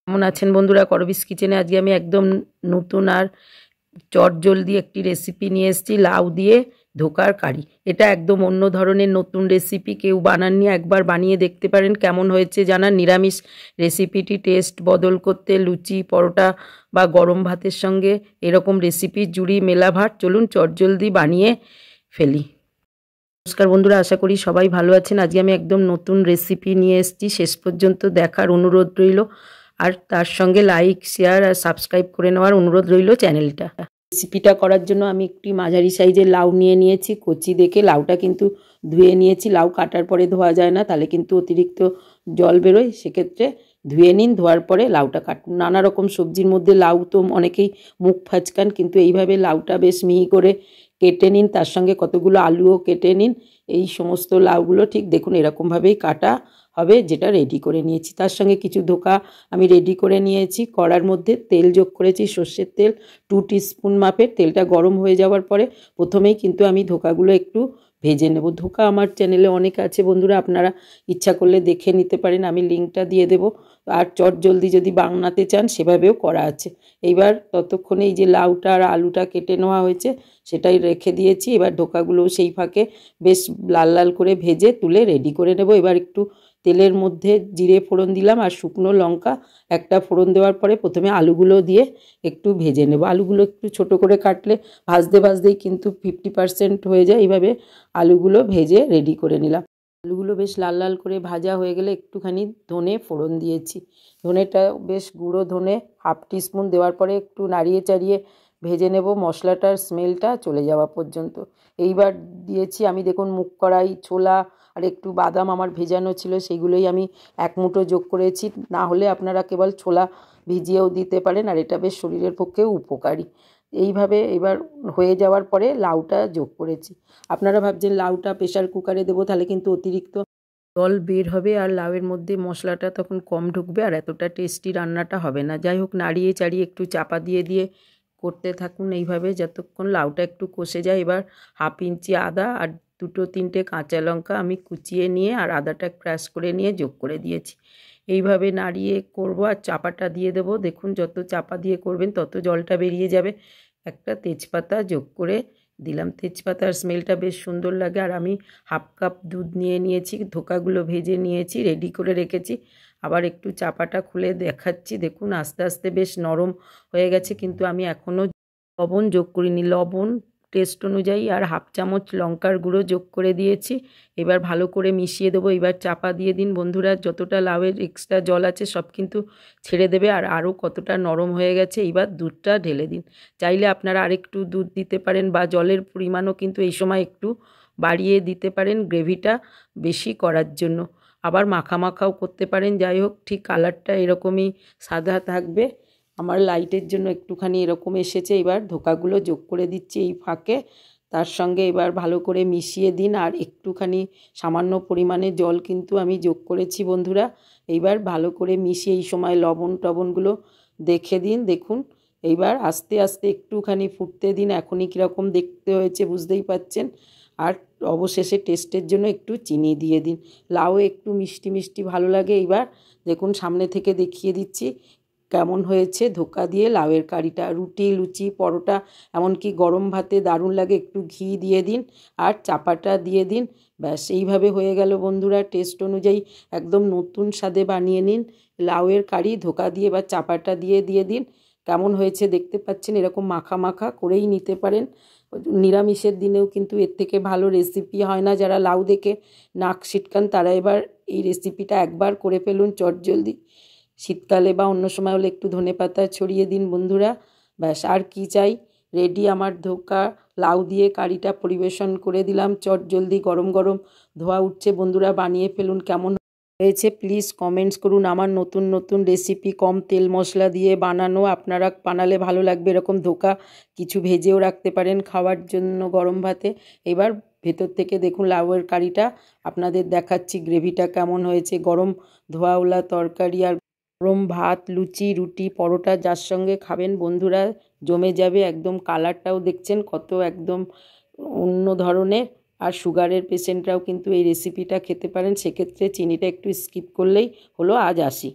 কেমন আছেন বন্ধুরা? করবিস কিচেনে আজকে আমি একদম নতুন আর চটজলদি একটি রেসিপি নিয়ে এসেছি, লাউ দিয়ে ধোকার কারি। এটা একদম অন্য ধরনের নতুন রেসিপি, কেউ বানাননি, একবার বানিয়ে দেখতে পারেন। কেমন হয়েছে জানান। নিরামিষ রেসিপিটি টেস্ট বদল করতে লুচি, পরোটা বা গরম ভাতের সঙ্গে এরকম রেসিপি জুড়ি মেলা ভাট। চলুন চটজলদি বানিয়ে ফেলি। নমস্কার বন্ধুরা, আশা করি সবাই ভালো আছেন। আজকে আমি একদম নতুন রেসিপি নিয়ে এসেছি, শেষ পর্যন্ত দেখার অনুরোধ রইল। আর তার সঙ্গে লাইক, শেয়ার আর সাবস্ক্রাইব করে নেওয়ার অনুরোধ রইল চ্যানেলটা। রেসিপিটা করার জন্য আমি একটি মাঝারি সাইজের লাউ নিয়ে নিয়েছি। কচি দেখে লাউটা কিন্তু ধুয়ে নিয়েছি। লাউ কাটার পরে ধোয়া যায় না, তাহলে কিন্তু অতিরিক্ত জল বেরোয়। সেক্ষেত্রে ধুয়ে নিন, ধোয়ার পরে লাউটা কাটুন। নানা রকম সবজির মধ্যে লাউ তো অনেকেই মুখ ফাচকান, কিন্তু এইভাবে লাউটা বেশ মিহি করে কেটে নিন। তার সঙ্গে কতগুলো আলুও কেটে নিন। এই সমস্ত লাউগুলো ঠিক দেখুন এরকমভাবেই কাটা হবে, যেটা রেডি করে নিয়েছি। তার সঙ্গে কিছু ধোকা আমি রেডি করে নিয়েছি। কড়ার মধ্যে তেল যোগ করেছি, সর্ষের তেল 2 টিস্পুন মাপের। তেলটা গরম হয়ে যাওয়ার পরে প্রথমেই কিন্তু আমি ধোকাগুলো একটু ভেজে নেব। ধোকা আমার চ্যানেলে অনেক আছে বন্ধুরা, আপনারা ইচ্ছা করলে দেখে নিতে পারেন, আমি লিঙ্কটা দিয়ে দেবো। আর চটজলদি যদি বানাতে চান সেভাবেও করা আছে। এইবার ততক্ষণে এই যে লাউটা আর আলুটা কেটে নেওয়া হয়েছে সেটাই রেখে দিয়েছি। এবার ধোকাগুলোও সেই ফাঁকে বেশ লাল লাল করে ভেজে তুলে রেডি করে নেব। এবার একটু তেলের মধ্যে জিরে ফোড়ন দিলাম আর শুকনো লঙ্কা একটা ফোড়ন দেওয়ার পরে প্রথমে আলুগুলো দিয়ে একটু ভেজে নেব। আলুগুলো একটু ছোট করে কাটলে ভাজতে ভাজতেই কিন্তু 50% হয়ে যায়। এইভাবে আলুগুলো ভেজে রেডি করে নিলাম। আলুগুলো বেশ লাল লাল করে ভাজা হয়ে গেলে একটুখানি ধনে ফোড়ন দিয়েছি। ধনেটা বেশ গুঁড়ো ধনে 1/2 টিস্পুন দেওয়ার পরে একটু নাড়িয়ে চাড়িয়ে ভেজে নেব মশলাটার স্মেলটা চলে যাওয়া পর্যন্ত। এইবার দিয়েছি আমি, দেখুন, মুগ কড়াই, ছোলা আর একটু বাদাম আমার ভেজানো ছিল, সেগুলোই আমি 1 মুঠো যোগ করেছি। না হলে আপনারা কেবল ছোলা ভিজিয়েও দিতে পারেন, আর এটা বেশ শরীরের পক্ষেও উপকারী। এইভাবে এবার হয়ে যাওয়ার পরে লাউটা যোগ করেছি। আপনারা ভাবছেন লাউটা প্রেশার কুকারে দেবো, তাহলে কিন্তু অতিরিক্ত জল বের হবে আর লাউয়ের মধ্যে মশলাটা তখন কম ঢুকবে আর এতটা টেস্টি রান্নাটা হবে না। যাই হোক, নাড়িয়ে চাড়িয়ে একটু চাপা দিয়ে দিয়ে করতে থাকুন এইভাবে যতক্ষণ লাউটা একটু কষে যায়। এবার 1/2 ইঞ্চি আদা আর 2-3টে কাঁচা লঙ্কা আমি কুচিয়ে নিয়ে আর আদাটা ক্রাশ করে নিয়ে যোগ করে দিয়েছি। এইভাবে নাড়িয়ে করব আর চাপাটা দিয়ে দেবো। দেখুন, যত চাপা দিয়ে করবেন তত জলটা বেরিয়ে যাবে। একটা তেজপাতা যোগ করে দিলাম। তেজপাতার স্মেলটা বেশ সুন্দর লাগে। আর আমি 1/2 কাপ দুধ নিয়ে নিয়েছি, ধোকাগুলো ভেজে নিয়েছি, রেডি করে রেখেছি। আবার একটু চাপাটা খুলে দেখাচ্ছি। দেখুন আস্তে আস্তে বেশ নরম হয়ে গেছে, কিন্তু আমি এখনও লবণ যোগ করিনি। লবণ টেস্ট অনুযায়ী আর 1/2 চামচ লঙ্কার গুঁড়ো যোগ করে দিয়েছি। এবার ভালো করে মিশিয়ে দেবো। এবার চাপা দিয়ে দিন বন্ধুরা, যতটা লাউয়ের এক্সট্রা জল আছে সব কিন্তু ছেড়ে দেবে আর আরও কতটা নরম হয়ে গেছে। এবার দুধটা ঢেলে দিন। চাইলে আপনারা আরেকটু দুধ দিতে পারেন বা জলের পরিমাণও কিন্তু এই সময় একটু বাড়িয়ে দিতে পারেন গ্রেভিটা বেশি করার জন্য। আবার মাখা মাখাও করতে পারেন। যাই হোক, ঠিক কালারটা এরকমই সাদা থাকবে। আমার লাইটের জন্য একটুখানি এরকম এসেছে। এবার ধোকাগুলো যোগ করে দিচ্ছি এই ফাঁকে। তার সঙ্গে এবার ভালো করে মিশিয়ে দিন। আর একটুখানি সামান্য পরিমাণে জল কিন্তু আমি যোগ করেছি বন্ধুরা। এইবার ভালো করে মিশিয়ে এই সময় লবণ টবণগুলো দেখে দিন। দেখুন এইবার আস্তে আস্তে একটুখানি ফুটতে দিন। এখনই কীরকম দেখতে হয়েছে বুঝতেই পাচ্ছেন। আর অবশেষে টেস্টের জন্য একটু চিনি দিয়ে দিন। লাউ একটু মিষ্টি মিষ্টি ভালো লাগে। এইবার দেখুন সামনে থেকে দেখিয়ে দিচ্ছি কেমন হয়েছে ধোকা দিয়ে লাউয়ের কারিটা। রুটি, লুচি, পরোটা, এমনকি গরম ভাতে দারুণ লাগে। একটু ঘি দিয়ে দিন আর চাপাটা দিয়ে দিন। ব্যাস, এইভাবে হয়ে গেল বন্ধুরা। টেস্ট অনুযায়ী একদম নতুন স্বাদে বানিয়ে নিন লাউয়ের কারি ধোকা দিয়ে বা চাপাটা দিয়ে দিয়ে দিন। কেমন হয়েছে দেখতে পাচ্ছেন, এরকম মাখা মাখা করেই নিতে পারেন। নিরামিষের দিনেও কিন্তু এর থেকে ভালো রেসিপি হয় না। যারা লাউ দেখে নাক সিটকান তারা এবার এই রেসিপিটা একবার করে ফেলুন চটজলদি। শীতকালে বা অন্য সময় হলে একটু ধনেপাতা ছড়িয়ে দিন বন্ধুরা। ব্যাস, আর কি চাই। রেডি আমার ধোকা লাউ দিয়ে কারিটা পরিবেশন করে দিলাম চটজলদি। গরম গরম ধোয়া উঠছে বন্ধুরা, বানিয়ে ফেলুন। কেমন হয়েছে প্লিজ কমেন্টস করুন। আমার নতুন নতুন রেসিপি কম তেল মশলা দিয়ে বানানো, আপনারা বানালে ভালো লাগবে। এরকম ধোকা কিছু ভেজেও রাখতে পারেন খাওয়ার জন্য গরম ভাতে। এবার ভেতর থেকে দেখুন লাউয়ের কারিটা আপনাদের দেখাচ্ছি গ্রেভিটা কেমন হয়েছে। গরম ধোয়াওলা তরকারি আর গরম ভাত, লুচি, রুটি, পরোটা যার সঙ্গে খাবেন বন্ধুরা জমে যাবে একদম। কালারটাও দেখছেন কত একদম অন্য ধরনের। আর সুগারের পেশেন্টরাও কিন্তু এই রেসিপিটা খেতে পারেন। সেক্ষেত্রে চিনিটা একটু স্কিপ করলেই হলো। আজ আসি।